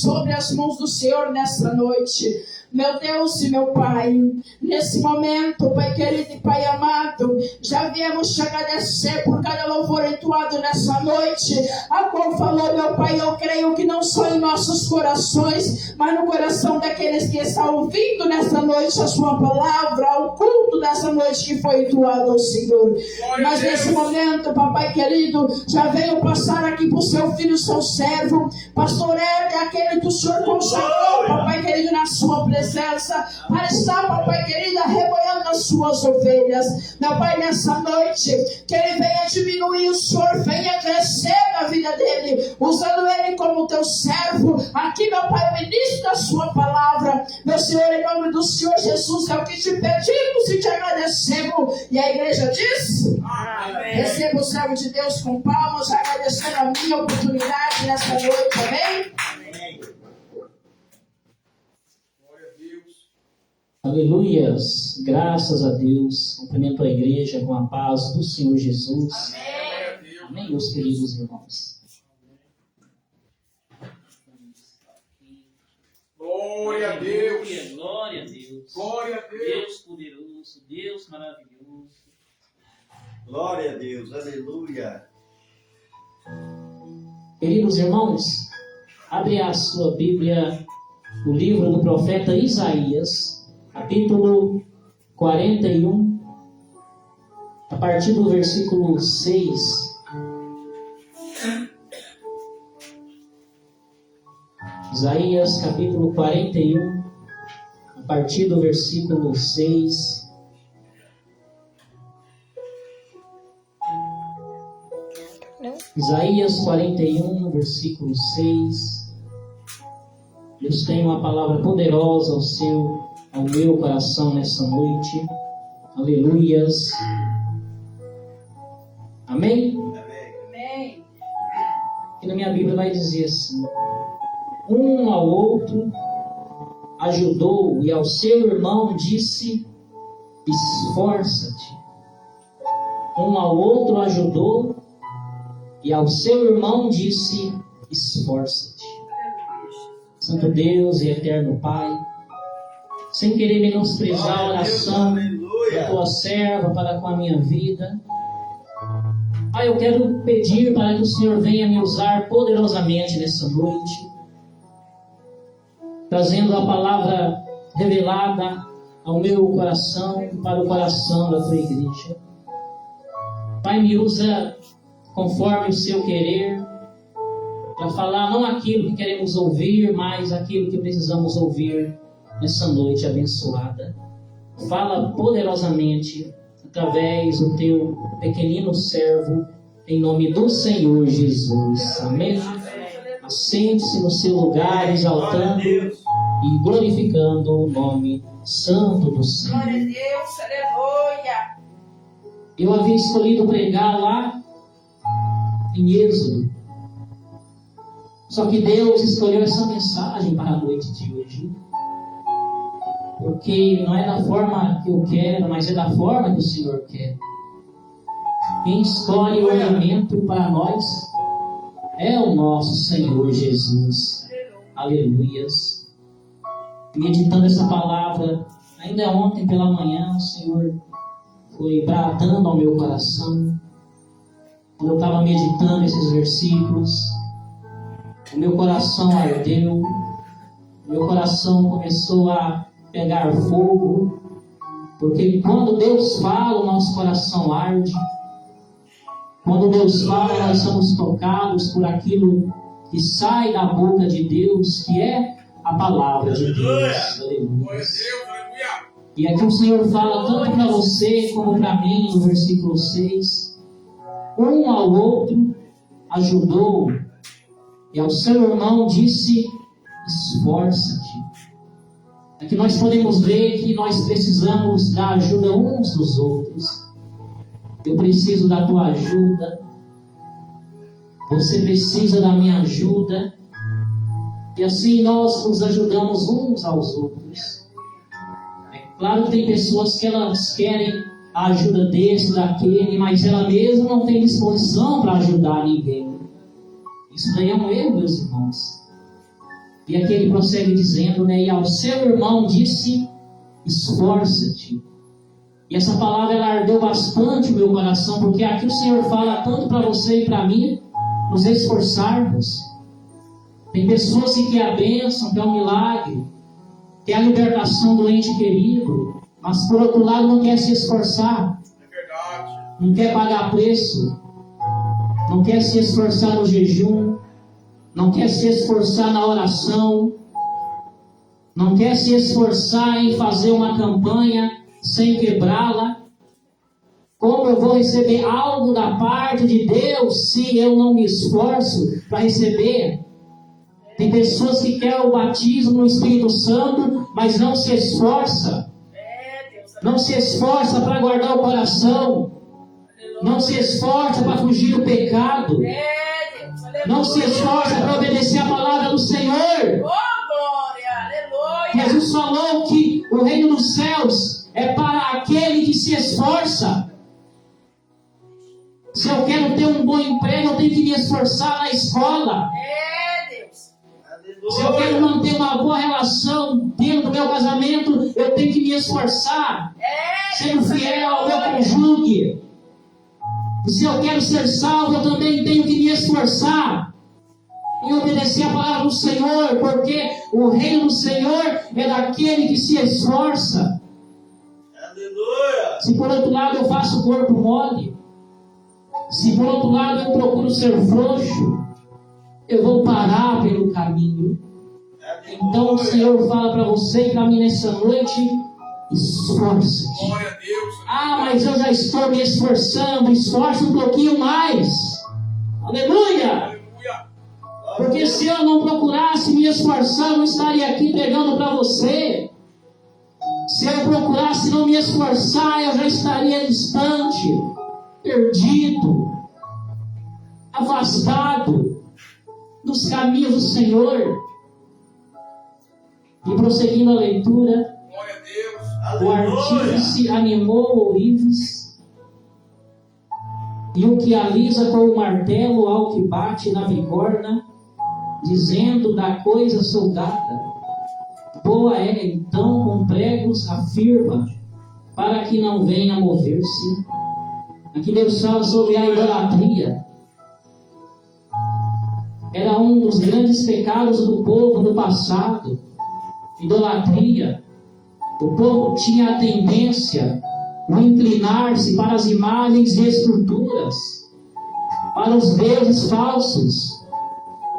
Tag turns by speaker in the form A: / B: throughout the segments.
A: sobre as mãos do Senhor nessa noite. Meu Deus e meu Pai, nesse momento, Pai querido e Pai amado, já viemos te agradecer por cada louvor entoado nessa noite, a qual falou, meu Pai, eu creio que não só em nossos corações, mas no coração daqueles que estão ouvindo nessa noite a sua palavra, o culto dessa noite que foi entoado ao Senhor. Mas nesse momento, Papai querido, já veio passar aqui para o seu filho, seu servo, pastor Éder, aquele que o Senhor consagrou, Papai querido, na sua presença, para estar, Papai querido, arrebanhando as suas ovelhas. Meu Pai, nessa noite, que ele venha diminuir, o Senhor venha crescer na vida dele, usando ele como teu servo, aqui, meu Pai, o ministro da sua palavra. Meu Senhor, em nome do Senhor Jesus, é o que te pedimos e te agradecemos. E a igreja diz: amém. Receba o servo de Deus com palmas, agradecendo a minha oportunidade nessa noite, amém?
B: Aleluias, graças a Deus. Cumprimento a igreja com a paz do Senhor Jesus. Amém, amém, meus queridos irmãos.
C: Glória a Deus.
B: Glória a Deus.
C: Glória a Deus.
B: Deus poderoso, Deus maravilhoso.
D: Glória a Deus, aleluia.
B: Queridos irmãos, abre a sua Bíblia no livro do profeta Isaías, capítulo 41, a partir do versículo 6. Isaías, capítulo 41, a partir do versículo 6. Isaías 41, versículo 6. Deus tem uma palavra poderosa ao meu coração nessa noite. Aleluias. Amém?
A: Amém.
B: E na minha Bíblia vai dizer assim: um ao outro ajudou, e ao seu irmão disse: esforça-te. Um ao outro ajudou, e ao seu irmão disse: esforça-te. Santo Deus e eterno Pai, sem querer menosprezar a oração da tua serva para com a minha vida, Pai, eu quero pedir para que o Senhor venha me usar poderosamente nessa noite, trazendo a palavra revelada ao meu coração, para o coração da tua igreja. Pai, me usa conforme o seu querer, para falar não aquilo que queremos ouvir, mas aquilo que precisamos ouvir nessa noite abençoada. Fala poderosamente através do teu pequenino servo, em nome do Senhor Jesus. Amém? Assente-se no seu lugar, exaltando e glorificando o nome santo do Senhor.
A: Glória a Deus, aleluia.
B: Eu havia escolhido pregar lá em Êxodo, só que Deus escolheu essa mensagem para a noite de hoje, porque não é da forma que eu quero, mas é da forma que o Senhor quer. Quem escolhe o alimento para nós é o nosso Senhor Jesus. Aleluias. Meditando essa palavra, ainda ontem pela manhã, o Senhor foi bradando ao meu coração. Quando eu estava meditando esses versículos, o meu coração ardeu, o meu coração começou a pegar fogo, porque quando Deus fala, o nosso coração arde. Quando Deus fala, nós somos tocados por aquilo que sai da boca de Deus, que é a palavra de Deus. Aleluia. E aqui o Senhor fala tanto para você como para mim, no versículo 6. Um ao outro ajudou, e ao seu irmão disse: esforça-te. Aqui nós podemos ver que nós precisamos da ajuda uns dos outros. Eu preciso da tua ajuda, você precisa da minha ajuda, e assim nós nos ajudamos uns aos outros. É claro que tem pessoas que elas querem a ajuda desse, daquele, mas ela mesma não tem disposição para ajudar ninguém. Isso daí é um erro, meus irmãos. E aqui ele prossegue dizendo, né? E ao seu irmão disse, esforça-te. E essa palavra ela ardeu bastante o meu coração, porque aqui o Senhor fala tanto para você e para mim, nos esforçarmos. Tem pessoas que querem a bênção, quer um milagre, quer a libertação do ente querido, mas por outro lado não quer se esforçar.
C: É verdade.
B: Não quer pagar preço, não quer se esforçar no jejum, não quer se esforçar na oração, não quer se esforçar em fazer uma campanha sem quebrá-la. Como eu vou receber algo da parte de Deus se eu não me esforço para receber? Tem pessoas que querem o batismo no Espírito Santo, mas não se esforça. Não se esforça para guardar o coração. Não se esforça para fugir do pecado. Não se esforça para obedecer a palavra do Senhor. Jesus falou que o reino dos céus é para aquele que se esforça. Se eu quero ter um bom emprego, eu tenho que me esforçar na escola. Se eu quero manter uma boa relação dentro do meu casamento, eu tenho que me esforçar, sendo fiel ao meu cônjuge. E se eu quero ser salvo, eu também tenho que me esforçar em obedecer a palavra do Senhor, porque o reino do Senhor é daquele que se esforça.
D: Aleluia!
B: Se por outro lado eu faço o corpo mole, se por outro lado eu procuro ser frouxo, eu vou parar pelo caminho. Então o Senhor fala para você e para mim nessa noite, esforça-te.
C: Glória a Deus.
B: Ah, mas eu já estou me esforçando, esforça um pouquinho mais. Aleluia!
C: Aleluia.
B: Porque se eu não procurasse me esforçar, eu não estaria aqui pregando para você. Se eu procurasse não me esforçar, eu já estaria distante, perdido, afastado dos caminhos do Senhor. E prosseguindo a leitura,
C: Glória a Deus.
B: o artífice animou ourives, e o que alisa com o martelo ao que bate na bigorna, dizendo da coisa soldada. Boa é, então, com pregos afirma, para que não venha mover-se. Aqui Deus fala sobre a idolatria. Era um dos grandes pecados do povo no passado. Idolatria. O povo tinha a tendência a inclinar-se para as imagens e estruturas, para os deuses falsos.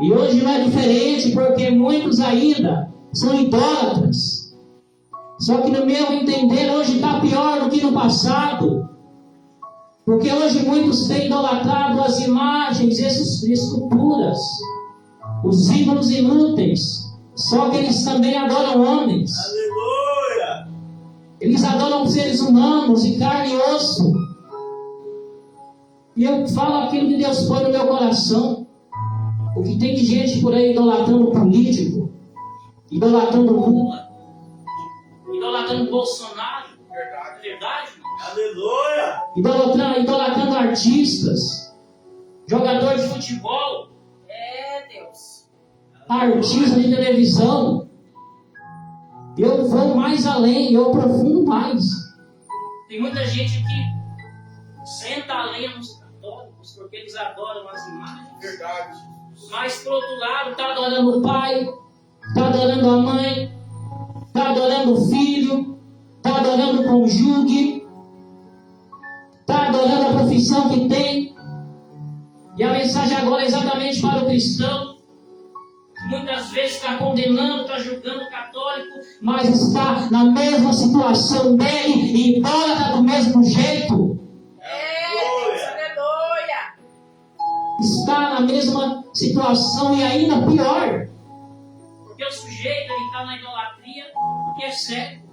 B: E hoje não é diferente, porque muitos ainda são idólatras. Só que no meu entender hoje está pior do que no passado, porque hoje muitos têm idolatrado as imagens e as estruturas, os ídolos inúteis. Só que eles também adoram homens.
D: Aleluia!
B: Eles adoram seres humanos e carne e osso. E eu falo aquilo que Deus põe no meu coração. O que tem de gente por aí idolatrando político, idolatrando Lula, idolatrando Bolsonaro. Verdade?
D: Aleluia!
B: Idolatrando artistas, jogador de futebol, artista de televisão. Eu vou mais além, eu aprofundo mais. Tem muita gente que senta a lenha nos católicos porque eles adoram as imagens.
C: Verdade.
B: Mas por outro lado, está adorando o pai, está adorando a mãe, está adorando o filho, está adorando o cônjuge, está adorando a profissão que tem. E a mensagem agora é exatamente para o cristão. Muitas vezes está condenando, está julgando o católico, mas está na mesma situação dele e idólatra do mesmo jeito. Está na mesma situação e ainda pior. Porque o sujeito está na idolatria porque é cego.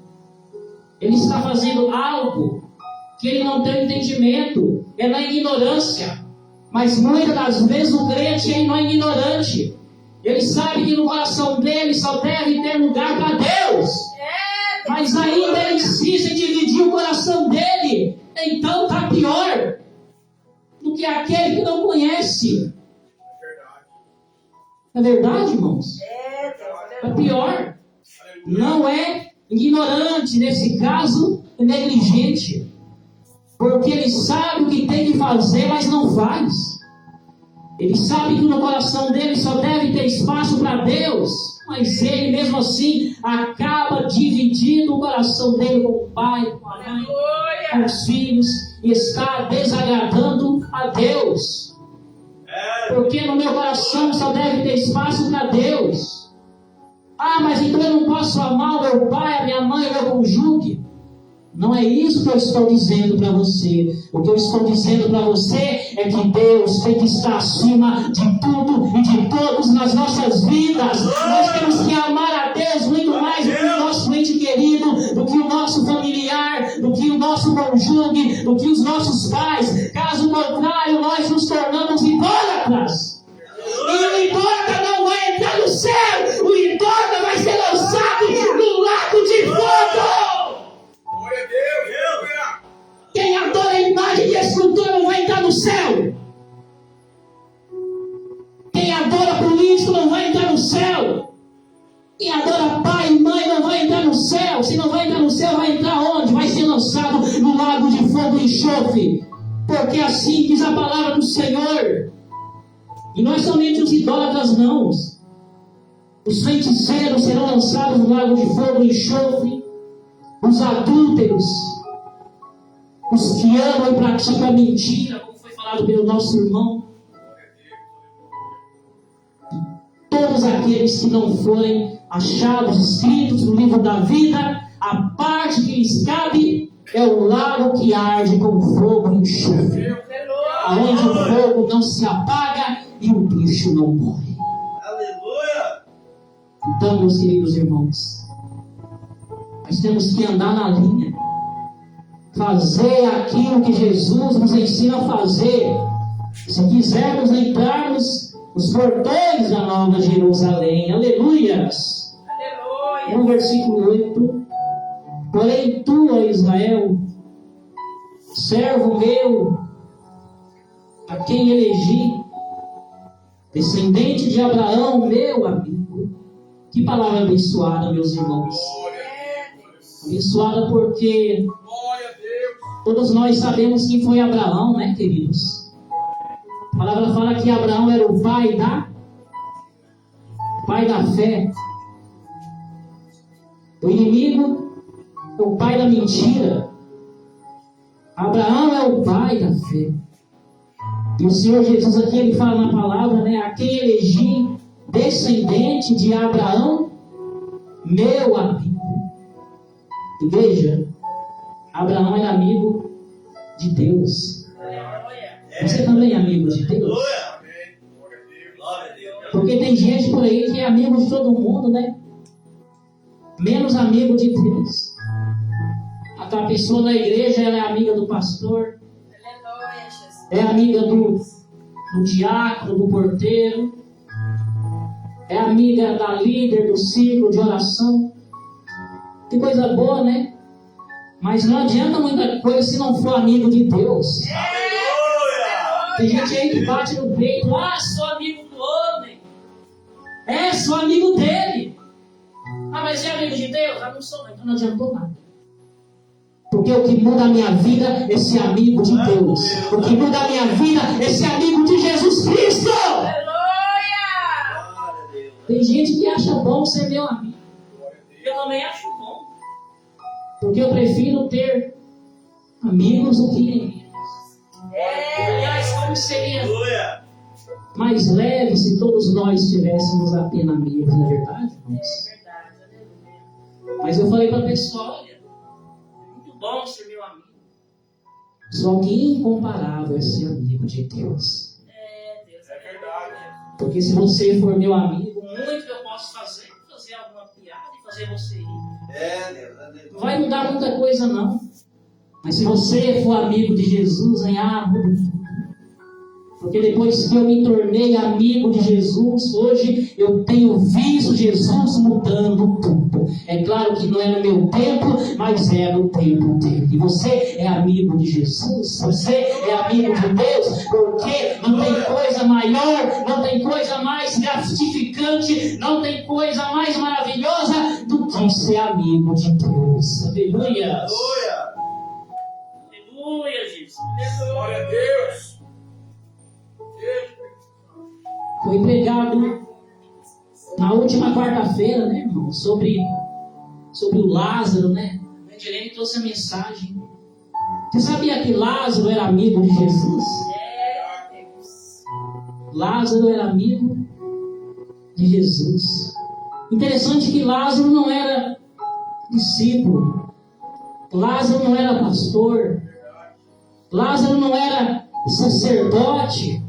B: Ele está fazendo algo que ele não tem entendimento, é na ignorância. Mas muitas das vezes o crente não é ignorante. Ele sabe que no coração dele só deve ter lugar para Deus. Mas ainda ele insiste em dividir o coração dele. Então está pior do que aquele que não conhece.
C: Verdade.
B: É verdade, irmãos? Não é ignorante, nesse caso, negligente. Porque ele sabe o que tem que fazer, mas não faz. Ele sabe que no coração dele só deve ter espaço para Deus, mas ele mesmo assim acaba dividindo o coração dele com o pai, com a mãe, com os filhos, e está desagradando a Deus. Porque no meu coração só deve ter espaço para Deus. Ah, mas então eu não posso amar o meu pai, a minha mãe, o meu cônjuge. Não é isso que eu estou dizendo para você. O que eu estou dizendo para você é que Deus tem que estar acima de tudo e de todos nas nossas vidas. Nós temos que amar a Deus muito mais do que o nosso ente querido, do que o nosso familiar, do que o nosso cônjuge, do que os nossos pais. Caso contrário, nós nos tornamos idólatras. E o idólatra não vai entrar no céu. O idólatra vai ser lançado no lago de fogo. Quem adora a imagem de escultura não vai entrar no céu. Quem adora político não vai entrar no céu. Quem adora pai e mãe não vai entrar no céu. Se não vai entrar no céu, vai entrar onde? Vai ser lançado no lago de fogo e enxofre. Porque assim diz a palavra do Senhor. E não é somente os idólatras, não. Os feiticeiros serão lançados no lago de fogo e enxofre. Os adúlteros, os que amam e praticam a mentira, como foi falado pelo nosso irmão. Todos aqueles que não forem achados escritos no livro da vida, a parte que lhes cabe é o lago que arde com fogo e enxofre, aonde o fogo não se apaga e o bicho não morre.
D: Aleluia!
B: Então, meus queridos irmãos, nós temos que andar na linha, fazer aquilo que Jesus nos ensina a fazer, se quisermos entrarmos nos portões da Nova Jerusalém. Aleluias! Aleluia! No versículo 8: porém tu, ó Israel, servo meu, a quem elegi, descendente de Abraão, meu amigo. Que palavra abençoada, meus irmãos. Abençoada porque todos nós sabemos quem foi Abraão, né, queridos? A palavra fala que Abraão era o pai da fé. O inimigo é o pai da mentira. Abraão é o pai da fé. E o Senhor Jesus aqui, ele fala na palavra, né, a quem elegi, descendente de Abraão, meu amigo. Igreja, Abraão era amigo de Deus. Você também é amigo de Deus? Porque tem gente por aí que é amigo de todo mundo, né? Menos amigo de Deus. A pessoa da igreja, ela é amiga do pastor, é amiga do diácono, do porteiro, é amiga da líder do círculo de oração. Que coisa boa, né? Mas não adianta muita coisa se não for amigo de Deus. Tem gente aí que bate no peito: ah, sou amigo do homem. É, sou amigo dele. Ah, mas é amigo de Deus? Ah, não sou, então não adiantou nada. Porque o que muda a minha vida é ser amigo de Deus. O que muda a minha vida é ser amigo de Jesus Cristo. Tem gente que acha bom ser meu amigo. Eu também acho bom. Porque eu prefiro ter amigos do que inimigos. Aliás, como seria mais leve se todos nós tivéssemos apenas amigos, não é verdade, irmãos? Mas eu falei para a pessoa: olha, é muito bom ser meu amigo. Só que incomparável é ser amigo de Deus.
C: Deus é verdade.
B: Porque se você for meu amigo, muito que eu posso fazer alguma piada e fazer você rir. Não vai mudar muita coisa, não. Mas se você for amigo de Jesus, muda tudo. Porque depois que eu me tornei amigo de Jesus, hoje eu tenho visto Jesus mudando tudo. É claro que não é no meu tempo, mas é no tempo dele. E você é amigo de Jesus, você é amigo de Deus, porque não tem coisa maior, não tem coisa mais gratificante, não tem coisa mais maravilhosa do que vão ser amigos de Deus. Aleluia.
D: Aleluia.
C: Aleluia, Jesus.
E: Glória a Deus.
B: Foi pregado na última quarta-feira, né, irmão? Sobre o Lázaro, né? O Edilene trouxe a mensagem. Você sabia que Lázaro era amigo de Jesus? Lázaro era amigo de Jesus. Interessante que Lázaro não era discípulo. Lázaro não era pastor. Lázaro não era sacerdote.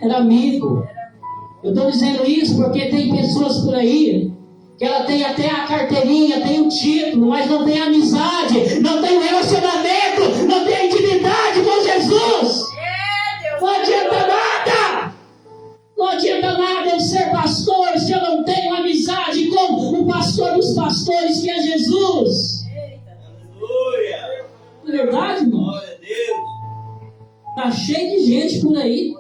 B: Era amigo. Eu estou dizendo isso porque tem pessoas por aí que ela tem até a carteirinha, tem o título, mas não tem amizade, não tem relacionamento, não tem intimidade com Jesus. Não adianta nada. Não adianta nada eu ser pastor se eu não tenho amizade com o pastor dos pastores, que é Jesus.
D: Aleluia.
B: Não é verdade, irmão?
D: Glória a Deus.
B: Está cheio de gente por aí.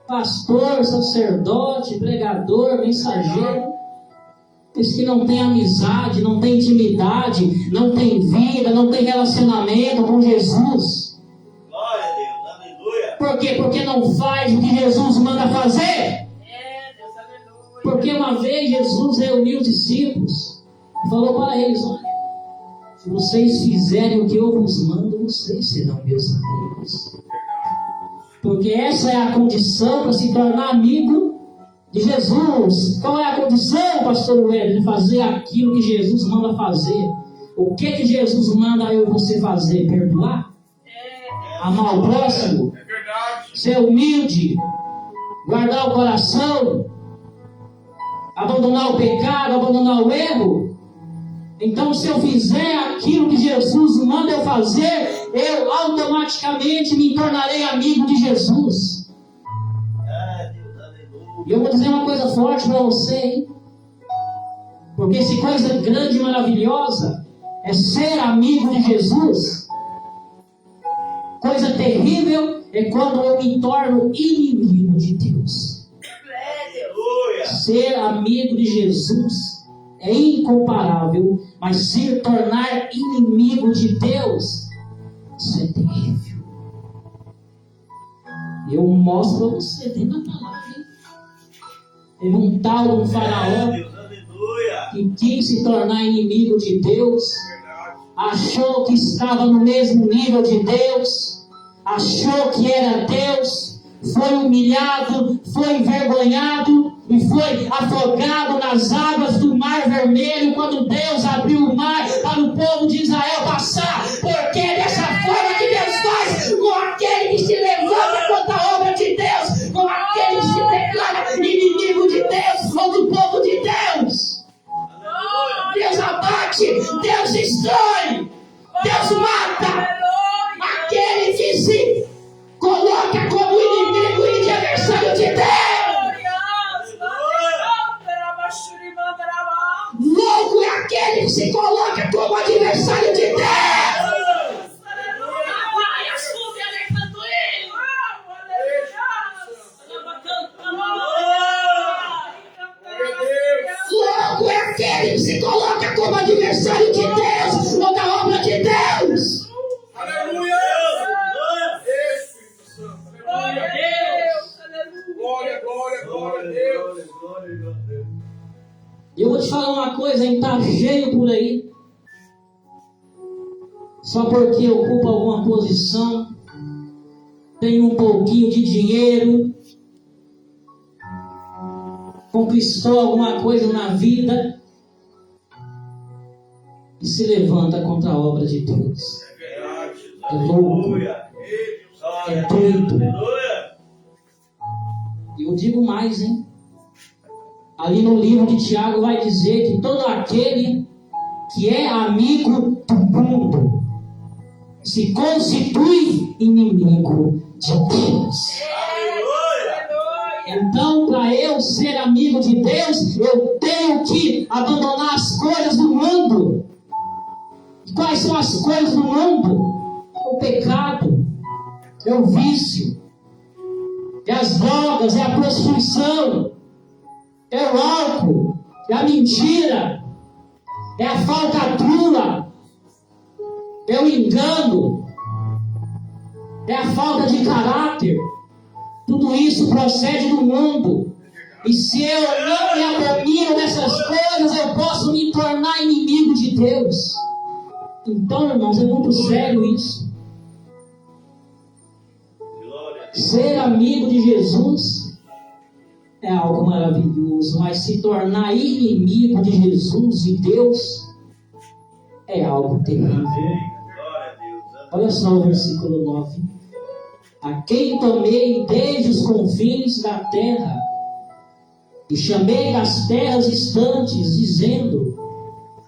B: Pastor, sacerdote, pregador, mensageiro. Diz que não tem amizade, não tem intimidade, não tem vida, não tem relacionamento com Jesus.
D: Glória a Deus. Aleluia.
B: Por quê? Porque não faz o que Jesus manda fazer.
C: Deus, aleluia.
B: Porque uma vez Jesus reuniu os discípulos e falou para eles: olha, se vocês fizerem o que eu vos mando, vocês serão meus amigos. Porque essa é a condição para se tornar amigo de Jesus. Qual é a condição, pastor Wélio, de fazer aquilo que Jesus manda fazer? O que Jesus manda eu e você fazer? Perdoar? Amar o próximo?
E: É verdade.
B: Ser humilde? Guardar o coração? Abandonar o pecado? Abandonar o erro? Então, se eu fizer aquilo que Jesus manda eu fazer, eu automaticamente me tornarei amigo de Jesus. E eu vou dizer uma coisa forte para você, hein? Porque se coisa grande e maravilhosa é ser amigo de Jesus, coisa terrível é quando eu me torno inimigo de Deus.
D: Aleluia.
B: Ser amigo de Jesus é incomparável, mas se tornar inimigo de Deus, isso é terrível. Eu mostro para você dentro da palavra. Teve um tal de um faraó que quis se tornar inimigo de Deus, achou que estava no mesmo nível de Deus, achou que era Deus, foi humilhado, foi envergonhado e foi afogado nas águas do Mar Vermelho quando Deus abriu o mar para o povo de Israel passar. Porque é dessa forma que Deus faz com aquele que se levanta contra a obra de Deus, com aquele que se declara inimigo de Deus ou do povo de Deus. Deus abate, Deus destrói, Deus mata aquele que se coloca como inimigo e de adversário de Deus. Louco é aquele que se coloca como adversário de Deus. Louco é aquele que se coloca como adversário de Deus ou da obra de Deus.
E: Aleluia. Espírito Santo.
C: Glória a Deus.
E: Glória, glória, glória a Deus.
B: E eu vou te falar uma coisa, hein? Tá cheio por aí. Só porque ocupa alguma posição, tem um pouquinho de dinheiro, conquistou alguma coisa na vida e se levanta contra a obra de Deus. É louco, é doido. E eu digo mais, hein? Ali no livro de Tiago vai dizer que todo aquele que é amigo do mundo se constitui inimigo de Deus. Então, para eu ser amigo de Deus, eu tenho que abandonar as coisas do mundo. Quais são as coisas do mundo? O pecado, é o vício, é as drogas, é a prostituição, é o álcool, é a mentira, é a falcatrua, é o engano, é a falta de caráter. Tudo isso procede do mundo. E se eu não me abomino dessas coisas, eu posso me tornar inimigo de Deus. Então, irmãos, é muito sério isso. Ser amigo de Jesus é algo maravilhoso, mas se tornar inimigo de Jesus e Deus é algo terrível. Olha só o versículo 9. A quem tomei desde os confins da terra e chamei das terras distantes, dizendo: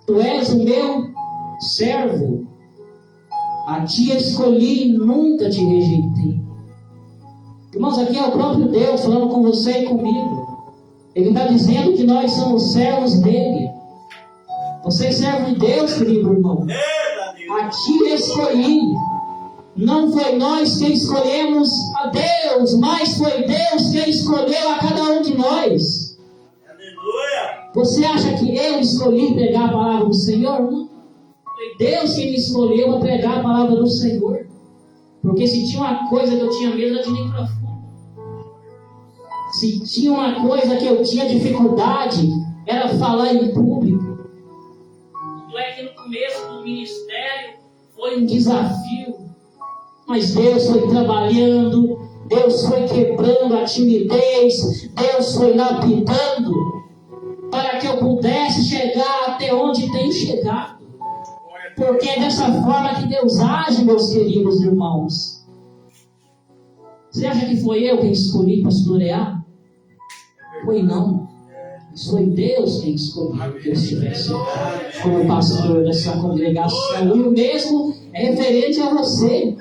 B: Tu és o meu servo, a ti escolhi e nunca te rejeitei. Irmãos, aqui é o próprio Deus falando com você e comigo. Ele está dizendo que nós somos servos dele. Você é servo de Deus, querido irmão. A ti escolhi. Não foi nós que escolhemos a Deus, mas foi Deus que escolheu a cada um de nós. Aleluia. Você acha que eu escolhi pregar a palavra do Senhor? Não. Foi Deus que me escolheu para pregar a palavra do Senhor. Porque se tinha uma coisa que eu tinha medo, era de microfone. Se tinha uma coisa que eu tinha dificuldade, era falar em público.
C: Tanto é que no começo do ministério
B: Foi um desafio. Mas Deus foi trabalhando, Deus foi quebrando a timidez, Deus foi lapidando, para que eu pudesse chegar até onde tenho chegado. Porque é dessa forma que Deus age, meus queridos irmãos. Você acha que foi eu quem escolhi pastorear? Foi não. Mas foi Deus quem escolheu que eu estivesse como pastor dessa congregação. E o mesmo é referente a você.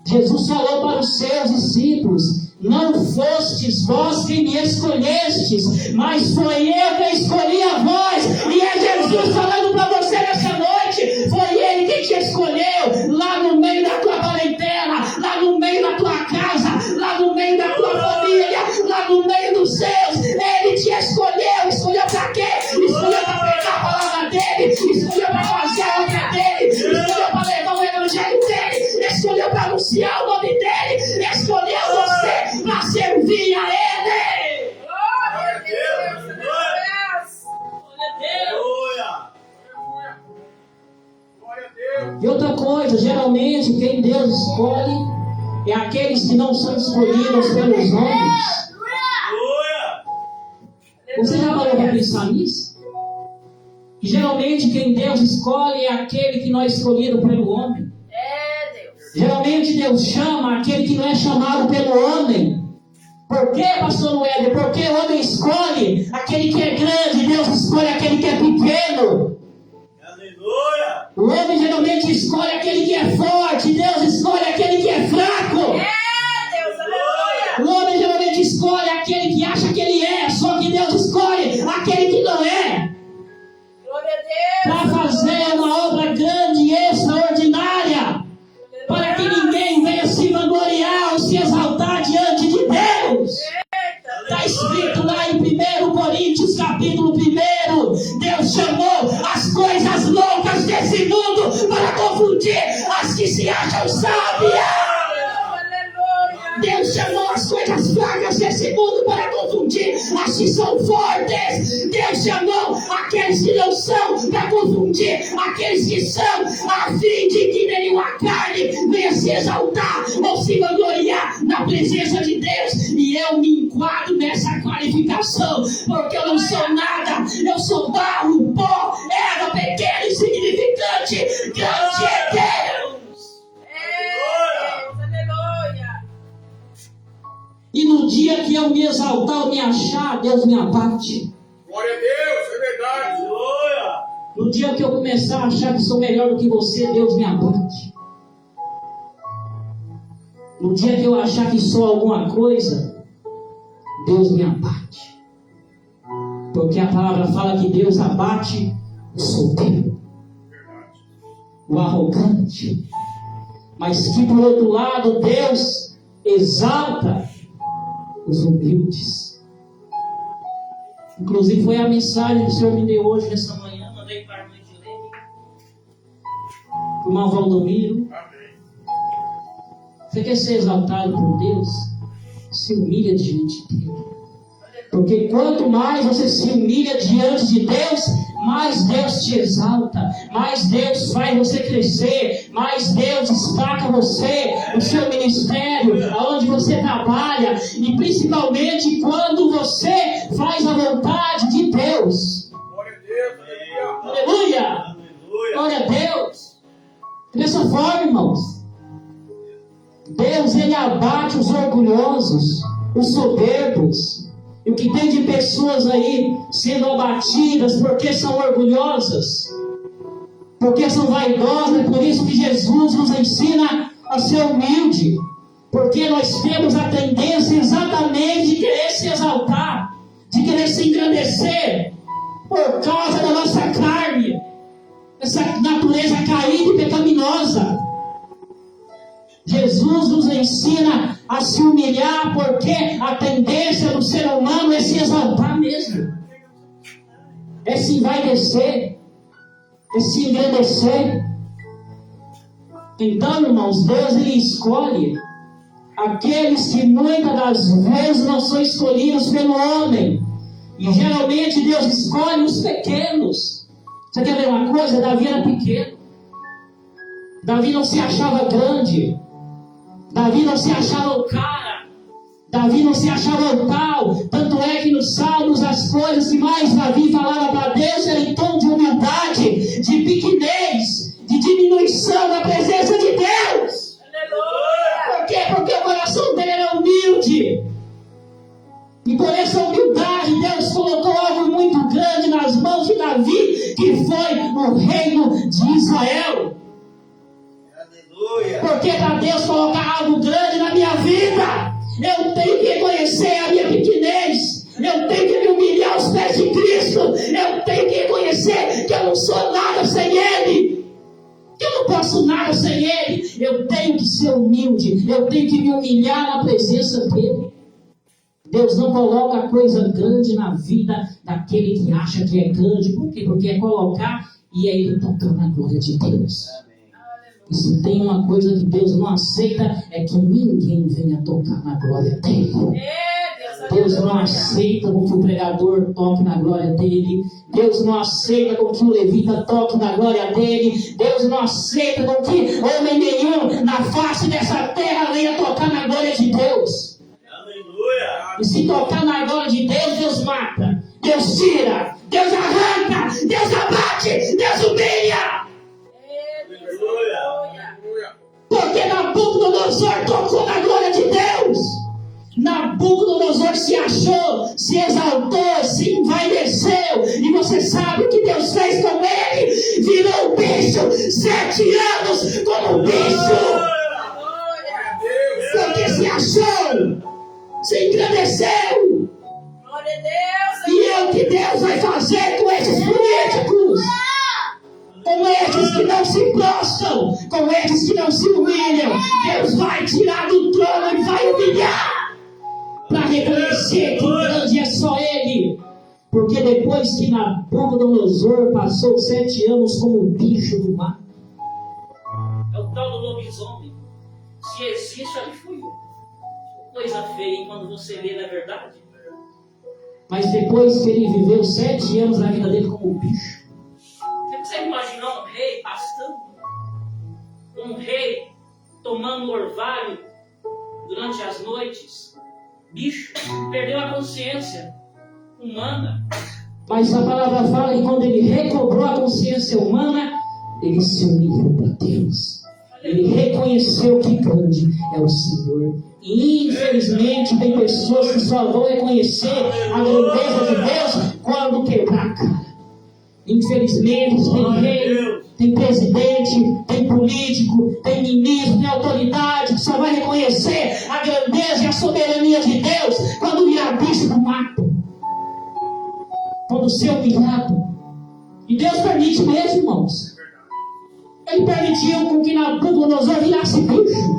B: Jesus falou para os seus discípulos: não fostes vós quem me escolhestes, mas foi eu que escolhi a vós. E é Jesus falando para você nessa noite. Foi Ele quem te escolheu lá no meio da tua parentela, lá no meio da tua casa, lá no meio da tua família, lá no meio dos seus. Ele te escolheu. Escolheu para quê? Escolheu para pregar a palavra dele, escolheu para fazer a obra dele, escolheu para levar o evangelho dele, escolheu para anunciar o nome dele, escolheu você para servir a Ele.
C: Glória a Deus! Glória a Deus!
B: E outra coisa, geralmente quem Deus escolhe é aqueles que não são escolhidos pelos homens. Você já parou para pensar nisso? Que geralmente quem Deus escolhe é aquele que não é escolhido pelo homem. Geralmente Deus chama aquele que não é chamado pelo homem. Por que, pastor Noélio? Porque o homem escolhe aquele que é grande, Deus escolhe aquele que é pequeno. Aleluia! O homem geralmente escolhe aquele que é forte, Deus escolhe aquele que é fraco. O homem geralmente escolhe aquele que acha que ele é, só que Deus escolhe aquele que não é. Para fazer uma obra grande e extraordinária, para que ninguém venha se vangloriar ou se exaltar diante de Deus. Está escrito lá em 1 Coríntios capítulo 1, Deus chamou as coisas loucas desse mundo para confundir as que se acham sábias. Deus chamou as coisas fracas desse mundo para confundir as que são fortes. Deus chamou aqueles que não são para confundir aqueles que são, a fim de que nenhuma carne venha se exaltar ou se vangloriar na presença de Deus. E eu me enquadro nessa qualificação, porque eu não sou nada, eu sou barro, pó, erva, pequeno, insignificante. Grande é Deus. E no dia que eu me exaltar, eu me achar, Deus me abate.
E: Glória a Deus, é verdade.
B: No dia que eu começar a achar que sou melhor do que você, Deus me abate. No dia que eu achar que sou alguma coisa, Deus me abate. Porque a palavra fala que Deus abate o soberbo, o arrogante. Mas que por outro lado, Deus exalta os humildes. Inclusive foi a mensagem que o Senhor me deu hoje nessa manhã. Mandei irmão Valdomiro.
E: Amém.
B: Você quer ser exaltado por Deus? Se humilha diante dele. Porque quanto mais você se humilha diante de Deus, mais Deus te exalta, mais Deus faz você crescer, mais Deus destaca você, o seu ministério, aonde você trabalha, e principalmente quando você faz a vontade de Deus.
E: Glória a Deus.
B: Aleluia!
D: Aleluia.
B: Glória a Deus! Dessa forma, irmãos, Deus, Ele abate os orgulhosos, os soberbos. E o que tem de pessoas aí sendo abatidas porque são orgulhosas, porque são vaidosas. É por isso que Jesus nos ensina a ser humilde, porque nós temos a tendência exatamente de querer se exaltar, de querer se engrandecer, por causa da nossa carne, essa natureza caída e pecaminosa. Jesus nos ensina a se humilhar, porque a tendência do ser humano é se exaltar mesmo, é se envaidecer, é se engrandecer. Então, irmãos, Deus, Ele escolhe aqueles que muitas das vezes não são escolhidos pelo homem, e geralmente Deus escolhe os pequenos. Você quer ver uma coisa? Davi era pequeno, Davi não se achava grande, Davi não se achava o cara, Davi não se achava o tal. Tanto é que nos Salmos as coisas que mais Davi falava para Deus era em tom de humildade, de pequenez, de diminuição da presença de Deus. Por quê? Porque o coração dele era humilde, e por essa humildade Deus colocou algo muito grande nas mãos de Davi, que foi o reino de Israel. Porque para Deus colocar algo grande na minha vida, eu tenho que reconhecer a minha pequenez, eu tenho que me humilhar aos pés de Cristo, eu tenho que reconhecer que eu não sou nada sem Ele, que eu não posso nada sem Ele. Eu tenho que ser humilde, eu tenho que me humilhar na presença dEle. Deus não coloca coisa grande na vida daquele que acha que é grande. Por quê? Porque é colocar e é Ele tocando a glória de Deus. E se tem uma coisa que Deus não aceita, é que ninguém venha tocar na glória dele. Deus não aceita com que o pregador toque na glória dele. Deus não aceita com que o levita toque na glória dele. Deus não aceita com que homem nenhum na face dessa terra venha tocar na glória de Deus.
D: Aleluia.
B: E se tocar na glória de Deus, Deus mata, Deus tira, Deus arranca, Deus abate, Deus humilha. Porque Nabucodonosor tocou na glória de Deus. Nabucodonosor se achou, se exaltou, se envaideceu. E você sabe o que Deus fez com ele? Virou um bicho, 7 anos como um bicho. Porque se achou, se engrandeceu. E é o que Deus vai fazer com esses políticos, com esses que não se prostram, com esses que não se humilham. Deus vai tirar do trono e vai humilhar, para reconhecer que grande é só Ele. Porque depois que Nabucodonosor passou 7 anos como um bicho do mar,
C: É o tal do lobisomem. Se existe, ali fui eu. Coisa feia quando você lê na verdade.
B: mas depois que ele viveu 7 anos na vida dele como um bicho,
C: Você imaginou um rei pastando? Um rei tomando orvalho durante as noites? Bicho, perdeu a consciência humana.
B: mas a palavra fala que quando ele recobrou a consciência humana, ele se humilhou para Deus. Ele reconheceu que grande é o Senhor. E infelizmente tem pessoas que só vão reconhecer a grandeza de Deus quando quebrar a cara. Infelizmente tem rei, tem presidente, tem político, tem ministro, tem autoridade que só vai reconhecer a grandeza e a soberania de Deus quando virar bicho do mato, quando ser humilhado. E Deus permite mesmo, irmãos. Ele permitiu com que Nabucodonosor virasse bicho.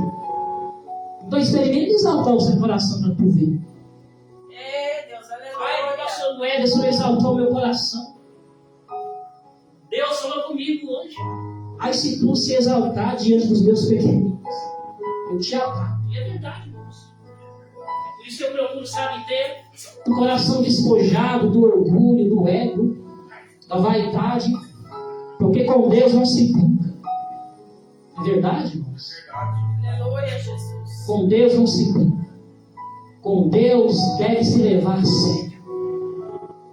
B: Então experimenta exaltar o seu coração para tu ver. Ai, o pastor Ederson exaltou meu coração.
C: Deus falou comigo hoje.
B: Aí se tu se exaltar diante dos meus pequeninos, eu te acato.
C: E é verdade, irmãos. Por isso eu procuro, sabe, ter
B: O coração despojado do orgulho, do ego, da vaidade, porque com Deus não se brinca. É verdade, irmãos?
A: Aleluia, Jesus.
B: Com Deus não se brinca. Com Deus deve se levar a sério.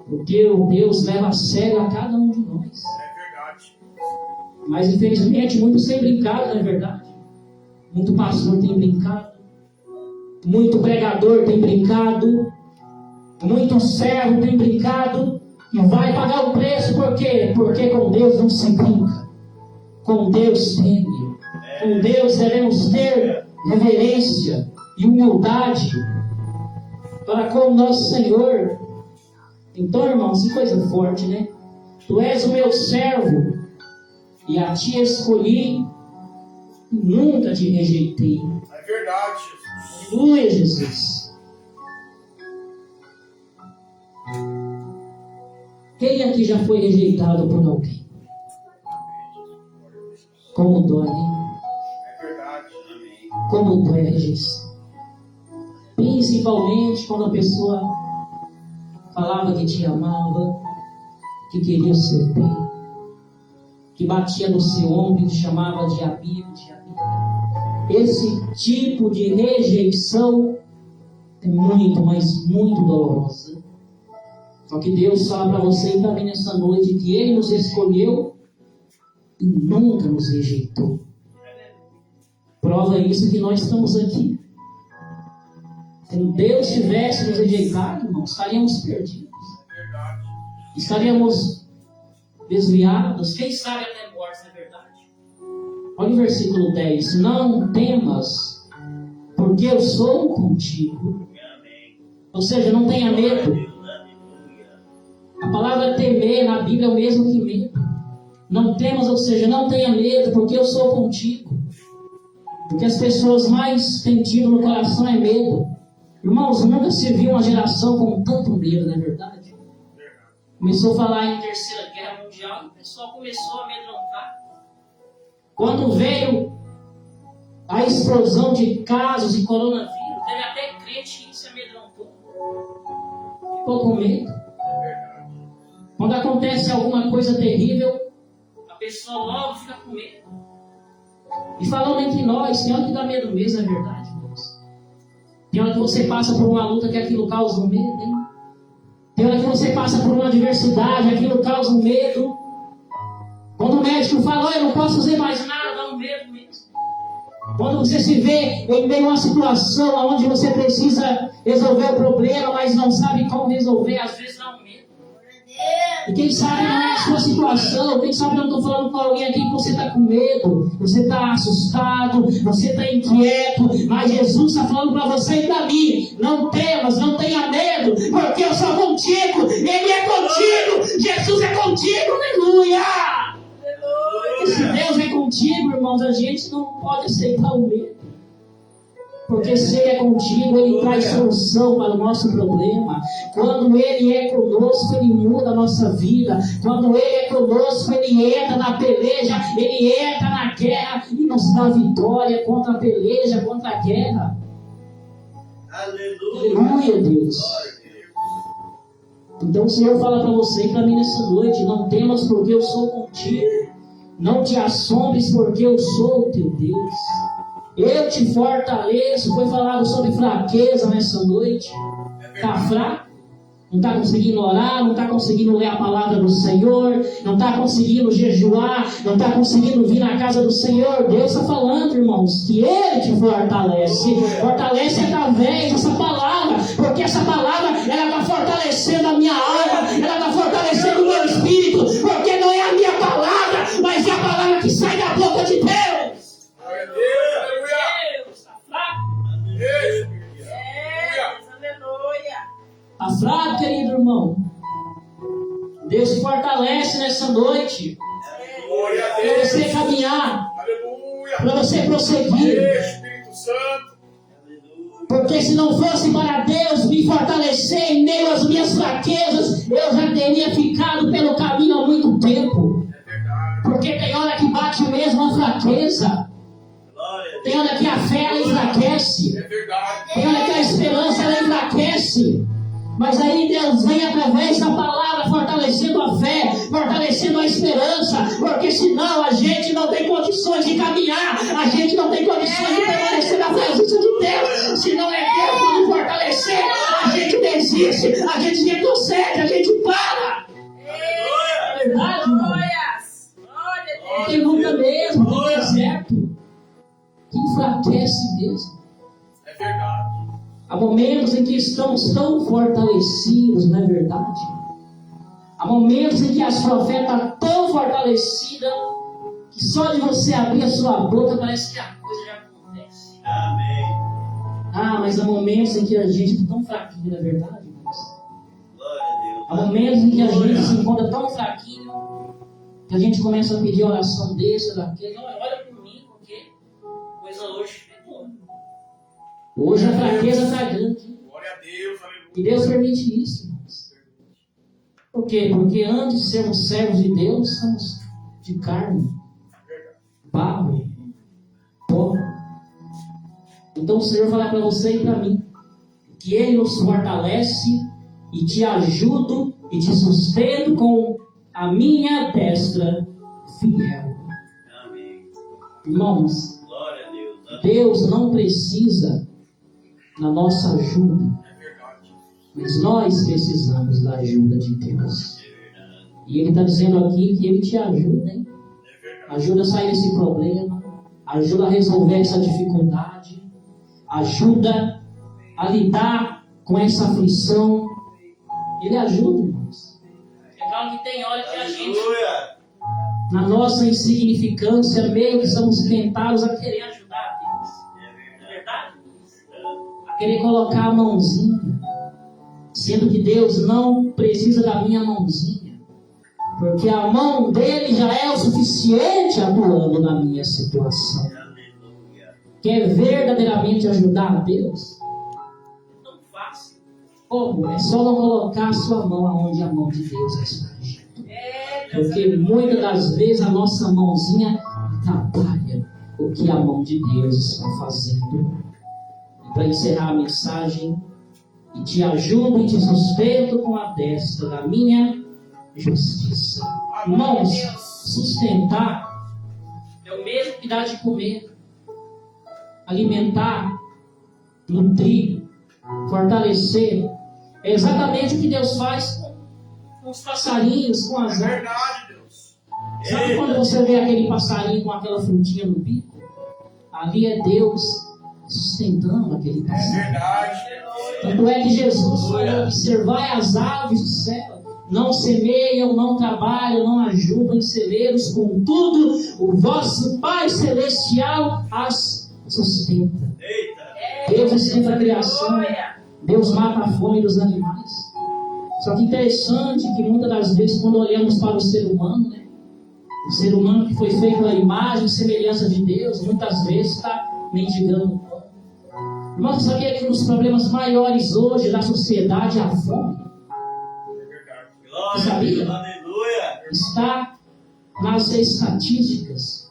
B: Porque o Deus leva a sério a cada um de nós.
E: É verdade.
B: Mas infelizmente muitos têm brincado, não é verdade? Muito pastor tem brincado. Muito pregador tem brincado. Muito servo tem brincado. E vai pagar o preço, por quê? Porque com Deus não se brinca. Com Deus teme. Com Deus devemos ter reverência e humildade para com o nosso Senhor. Então, irmãos, que coisa forte, né? Tu és o meu servo e a ti escolhi e nunca te rejeitei.
E: É verdade, Jesus.
B: Aleluia, Jesus. Quem aqui já foi rejeitado por alguém? Como dói, hein?
E: É verdade.
B: Como dói a rejeição. Principalmente quando a pessoa falava que te amava, que queria o seu bem, que batia no seu ombro e te chamava de amigo, de amiga. Esse tipo de rejeição é muito, mas muito dolorosa. Só que Deus fala para você e para mim nessa noite que Ele nos escolheu e nunca nos rejeitou. Prova isso que nós estamos aqui. Se Deus tivesse nos rejeitado, irmãos, estaríamos perdidos. Estaríamos desviados.
C: quem sabe até mortos, não é verdade?
B: Olha o versículo 10. Não temas, porque eu sou contigo. Ou seja, não tenha medo. A palavra temer na Bíblia é o mesmo que medo. Não temas, ou seja, não tenha medo, porque eu sou contigo. O que as pessoas mais têm tido no coração é medo. Irmãos, nunca se viu uma geração com tanto medo, não é verdade?
C: Começou a falar em Terceira Guerra Mundial e o pessoal começou a amedrontar.
B: Quando veio a explosão de casos de coronavírus,
C: Teve até crente que se amedrontou.
B: ficou com medo. Quando acontece alguma coisa terrível,
C: A pessoa logo fica com medo.
B: e falando entre nós, tem hora que dá medo mesmo, é verdade, irmãos. Tem hora que você passa por uma luta que aquilo causa um medo, hein? Tem hora que você passa por uma adversidade, aquilo causa um medo. Quando o médico fala, eu não posso fazer mais nada, dá um medo mesmo. Quando você se vê em meio a uma situação onde você precisa resolver o problema, mas não sabe como resolver, às vezes dá um medo. E quem sabe não é a sua situação, quem sabe eu não estou falando com alguém aqui que você está com medo, você está assustado, você está inquieto, mas Jesus está falando para você e para mim, não temas, não tenha medo, porque eu sou contigo, Ele é contigo, Jesus é contigo, aleluia! E se Deus é contigo, irmãos, a gente não pode aceitar o medo. Porque se Ele é contigo, Ele traz solução para o nosso problema. Quando Ele é conosco, Ele muda a nossa vida. Quando Ele é conosco, Ele entra na peleja, Ele entra na guerra e nos dá vitória contra a peleja, contra a guerra. Aleluia, Deus. Então o Senhor fala para você e para mim nessa noite, não temas porque eu sou contigo. Não te assombres porque eu sou o teu Deus. Eu te fortaleço. Foi falado sobre fraqueza nessa noite. Está fraco? Não está conseguindo orar? Não está conseguindo ler a palavra do Senhor? Não está conseguindo jejuar? Não está conseguindo vir na casa do Senhor? Deus está falando, irmãos, que Ele te fortalece. Fortalece através dessa palavra. Porque essa palavra, ela está fortalecendo a minha alma. Ela está fortalecendo o meu espírito. Porque não é a minha palavra, mas é a palavra que sai da boca de Deus. Está fraco, querido irmão? Deus te fortalece nessa noite. Para você caminhar. Para você prosseguir. Porque se não fosse para Deus me fortalecer em meio às minhas fraquezas, eu já teria ficado pelo caminho há muito tempo. Porque tem hora que bate o medo Mas aí Deus vem através da palavra fortalecendo a fé, fortalecendo a esperança, porque senão a gente não tem condições de caminhar, a gente não tem condições de permanecer na presença de Deus. Se não é Deus para nos fortalecer, a gente desiste, a gente retrocede, a gente para. É verdade, irmão? Tem luta mesmo, tem deserto, que enfraquece mesmo.
E: É verdade.
B: Há momentos em que estamos tão fortalecidos, não é verdade? Há momentos em que a sua fé está tão fortalecida que só de você abrir a sua boca parece que a coisa já acontece.
D: Amém.
B: Ah, mas há momentos em que a gente está tão fraquinho, não é verdade, irmãos?
D: Glória a Deus.
B: Há momentos em que a gente se encontra tão fraquinho que a gente começa a pedir oração desse, daquele.
C: Não, olha por mim, porque coisa hoje pegou.
B: Hoje a fraqueza está grande.
E: Glória a Deus, aleluia.
B: E Deus permite isso, irmãos. Por quê? Porque antes de sermos servos de Deus, somos de carne, barro, pó. Então o Senhor fala para você e para mim que Ele nos fortalece e te ajudo e te sustento com a minha destra fiel.
D: Amém.
B: Irmãos,
D: Glória a Deus.
B: Deus não precisa da nossa ajuda,
E: É verdade.
B: mas nós precisamos da ajuda de Deus. E Ele está dizendo aqui que Ele te ajuda, hein?
E: É verdade.
B: Ajuda a sair desse problema, ajuda a resolver essa dificuldade, ajuda a lidar com essa aflição. Ele ajuda, irmãos.
C: É claro que tem hora que a gente
D: Aleluia.
B: Na nossa insignificância, meio que somos tentados a querer ajudar a Deus.
C: é verdade.
B: A querer colocar a mãozinha, sendo que Deus não precisa da minha mãozinha, porque a mão dele já é o suficiente atuando na minha situação.
D: Aleluia.
B: Quer verdadeiramente ajudar a Deus?
C: É tão fácil.
B: Como? É só não colocar a sua mão aonde a mão de Deus está. Porque muitas das vezes a nossa mãozinha atrapalha o que a mão de Deus está fazendo. E para encerrar a mensagem, e te ajudo e te sustento com a destra da minha justiça. Irmãos, sustentar é o mesmo que dar de comer, alimentar, nutrir, fortalecer. É exatamente o que Deus faz com os passarinhos, com as
E: É
B: aves.
E: verdade, Deus.
B: Sabe quando você vê aquele passarinho com aquela frutinha no bico? Ali é Deus sustentando aquele
E: É
B: passarinho.
E: verdade.
B: Tanto é que Jesus falou: observai as aves do céu, não semeiam, não trabalham, não ajudam em celeiros, contudo, o vosso Pai Celestial as sustenta.
D: Eita.
B: Deus sustenta a criação, Deus mata a fome dos animais. Só que interessante que muitas das vezes, quando olhamos para o ser humano, né, o ser humano que foi feito à imagem e semelhança de Deus, muitas vezes está mendigando pão. Irmãos, sabia que um dos problemas maiores hoje da sociedade é a fome?
E: É verdade.
D: Glória a
B: Sabia?
D: Deus. Aleluia.
B: Está nas estatísticas.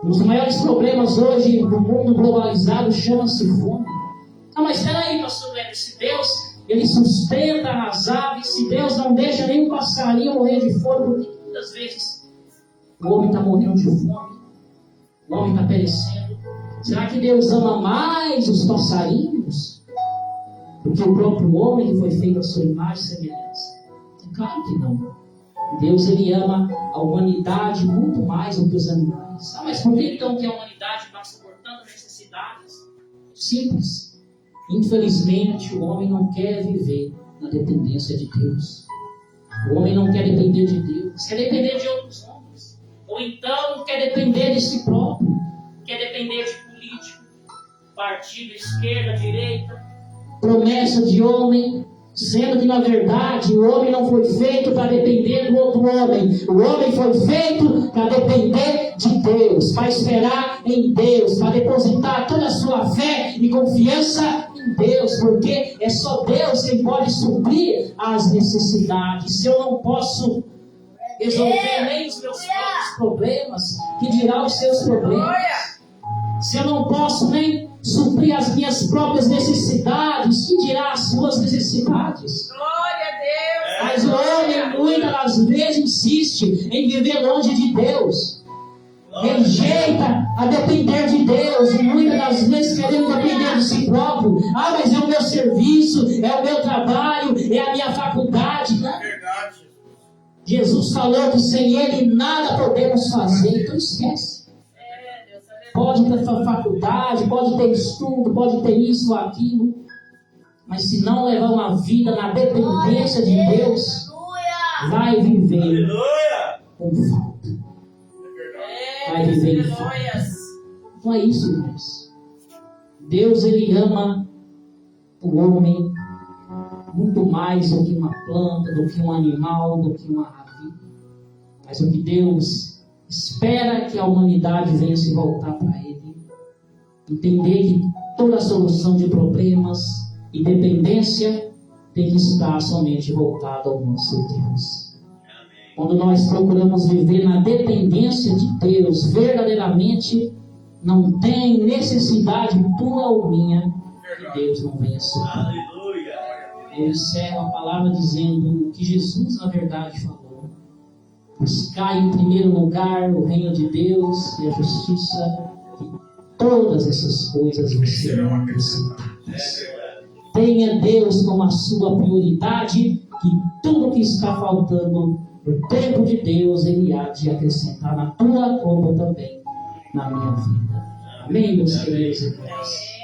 B: Um dos maiores problemas hoje do mundo globalizado chama-se fome. Ah, mas espera aí, pastor Leandro, se Deus Ele sustenta as aves, se Deus não deixa nenhum passarinho morrer de fome, porque muitas vezes o homem está morrendo de fome, o homem está perecendo. Será que Deus ama mais os passarinhos do que o próprio homem que foi feito à sua imagem e semelhança? É claro que não. Deus, Ele ama a humanidade muito mais do que os animais. Ah, mas por que então que a humanidade passa por tantas necessidades? Simples. Infelizmente, o homem não quer viver na dependência de Deus. O homem não quer depender de Deus, quer depender de outros homens. Ou então quer depender de si próprio, quer depender de político, partido, esquerda, direita, promessa de homem, sendo que na verdade o homem não foi feito para depender do outro homem. O homem foi feito para depender de Deus, para esperar em Deus, para depositar toda a sua fé e confiança em Deus, porque é só Deus quem pode suprir as necessidades. Se eu não posso resolver nem os meus próprios problemas, que dirá os seus problemas? Se eu não posso nem suprir as minhas próprias necessidades, que dirá as suas necessidades?
A: Glória a Deus.
B: Mas o homem muitas das vezes insiste em viver longe de Deus. Rejeita a depender de Deus e muitas das vezes querendo depender de si próprio. Ah, mas é o meu serviço, é o meu trabalho, é a minha faculdade.
E: Verdade.
B: Jesus falou que sem Ele nada podemos fazer, então esquece. Pode ter faculdade, pode ter estudo, pode ter isso ou aquilo, mas se não levar uma vida na dependência de Deus, vai viver
D: Aleluia.
B: com falta. Vai viver em falta. Não é isso, irmãos. Deus, Ele ama o homem muito mais do que uma planta, do que um animal, do que uma ave. Mas o que Deus espera que a humanidade venha se voltar para Ele. Entender que toda solução de problemas e dependência tem que estar somente voltada ao nosso Deus. Quando nós procuramos viver na dependência de Deus, verdadeiramente não tem necessidade tua ou minha que Deus não venha suprir.
D: Aleluia.
B: Eu encerro a palavra dizendo que Jesus, na verdade, falou: buscai em primeiro lugar o reino de Deus e a justiça, e todas essas coisas vos serão acrescentadas. Tenha Deus como a sua prioridade, que tudo que está faltando no tempo de Deus, Ele há de acrescentar na tua como também na minha vida. Amém, meus queridos irmãos?